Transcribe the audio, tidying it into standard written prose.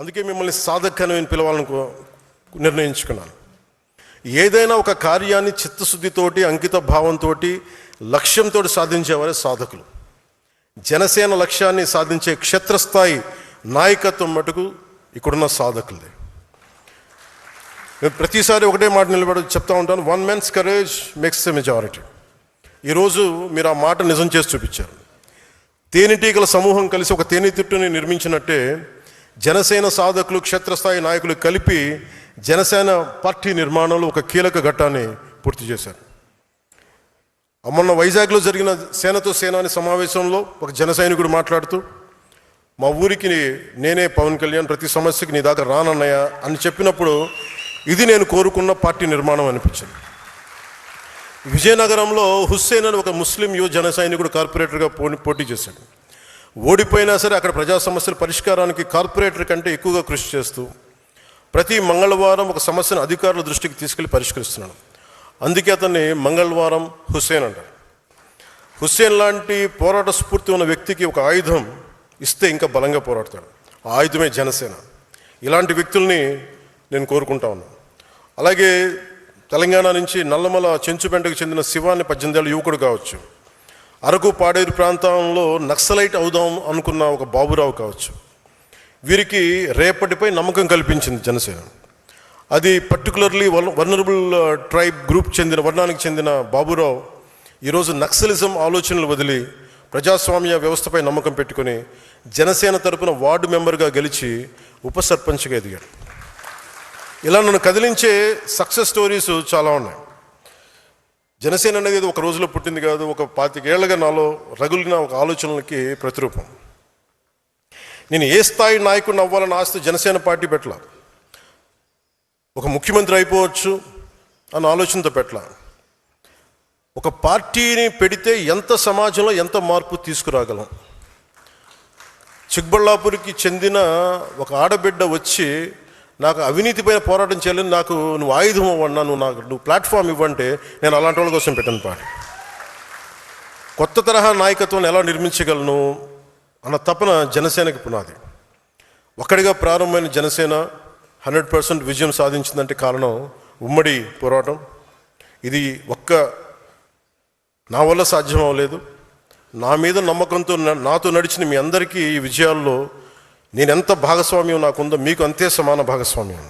అందుకే మిమ్మల్ని సాధకని పిలవాలని నిర్ణయించుకున్నాను. ఏదైనా ఒక కార్యాన్ని చిత్తశుద్ధితోటి, అంకిత భావంతో, లక్ష్యంతో సాధించేవారే సాధకులు. జనసేన లక్ష్యాన్ని సాధించే క్షేత్రస్థాయి నాయకత్వం మటుకు ఇక్కడున్న సాధకులదే. నేను ప్రతిసారి ఒకటే మాట నిలబడి చెప్తా ఉంటాను, 1 man's courage makes a majority. ఈరోజు మీరు ఆ మాట నిజం చేసి చూపించారు. తేనెటీగల సమూహం కలిసి ఒక తేనెతిట్టుని నిర్మించినట్టే జనసేన సాధకులు, క్షేత్రస్థాయి నాయకులు కలిపి జనసేన పార్టీ నిర్మాణంలో ఒక కీలక ఘట్టాన్ని పూర్తి చేశారు. మొన్న వైజాగ్లో జరిగిన సేనతో సేనాని సమావేశంలో ఒక జన సైనికుడు మాట్లాడుతూ, మా ఊరికి నేనే పవన్ కళ్యాణ్, ప్రతి సమస్యకి నీ దాకా రానన్నయ్య అని చెప్పినప్పుడు ఇది నేను కోరుకున్న పార్టీ నిర్మాణం అనిపించింది. విజయనగరంలో హుస్సేన్ అని ఒక ముస్లిం యువ జన సైనికుడు కార్పొరేటర్గా పోటీ చేశాడు. ఓడిపోయినా సరే అక్కడ ప్రజా సమస్యల పరిష్కారానికి కార్పొరేటర్ కంటే ఎక్కువగా కృషి చేస్తూ ప్రతి మంగళవారం ఒక సమస్యను అధికారుల దృష్టికి తీసుకెళ్లి పరిష్కరిస్తున్నాడు. అందుకే అతన్ని మంగళవారం హుస్సేన్ అంటారు. హుస్సేన్ లాంటి పోరాట స్ఫూర్తి ఉన్న వ్యక్తికి ఒక ఆయుధం ఇస్తే ఇంకా బలంగా పోరాడతాడు. ఆ ఆయుధమే జనసేన. ఇలాంటి వ్యక్తుల్ని నేను కోరుకుంటా ఉన్నాను. అలాగే తెలంగాణ నుంచి నల్లమల చెంచుపెంటకు చెందిన శివాన్ని 18 ఏళ్ళ యువకుడు కావచ్చు, అరకు పాడేరు ప్రాంతంలో నక్సలైట్ అవుదాం అనుకున్న ఒక బాబురావు కావచ్చు, వీరికి రేపటిపై నమ్మకం కల్పించింది జనసేన. అది పర్టికులర్లీ వల్నరబుల్ ట్రైబ్ గ్రూప్ వర్ణానికి చెందిన బాబురావు ఈరోజు నక్సలిజం ఆలోచనలు వదిలి ప్రజాస్వామ్య వ్యవస్థపై నమ్మకం పెట్టుకొని జనసేన తరపున వార్డు మెంబర్గా గెలిచి ఉప సర్పంచ్గా ఎదిగాడు. ఇలా నన్ను కదిలించే సక్సెస్ స్టోరీస్ చాలా ఉన్నాయి. జనసేన అనేది ఒక రోజులో పుట్టింది కాదు, ఒక 25 ఏళ్లుగా నాలో రగులిన ఒక ఆలోచనలకి ప్రతిరూపం. నేను ఏ స్థాయి నాయకుడిని అవ్వాలని ఆస్తి జనసేన పార్టీ పెట్టల, ఒక ముఖ్యమంత్రి అయిపోవచ్చు అన్న ఆలోచనతో పెట్టల. ఒక పార్టీని పెడితే ఎంత సమాజంలో ఎంత మార్పు తీసుకురాగలం. చిక్బళ్ళాపూర్కి చెందిన ఒక ఆడబిడ్డ వచ్చి నాకు అవినీతిపైన పోరాటం చేయాలని, నాకు నువ్వు ఆయుధం ఇవ్వన్నా, నువ్వు ప్లాట్ఫామ్ ఇవ్వంటే నేను అలాంటి వాళ్ళ కోసం పెట్టాను పార్టీ. కొత్త తరహా నాయకత్వాన్ని ఎలా నిర్మించగలను అన్న తపన జనసేనకి పునాది. ఒక్కడిగా ప్రారంభమైన జనసేన 100% విజయం సాధించిందంటే కారణం ఉమ్మడి పోరాటం. ఇది నా వల్ల సాధ్యం అవ్వలేదు. నా మీద నమ్మకంతో నాతో నడిచిన మీ అందరికీ ఈ విజయాల్లో నేనెంత భాగస్వామ్యం నాకుందో మీకు అంతే సమాన భాగస్వామ్యం.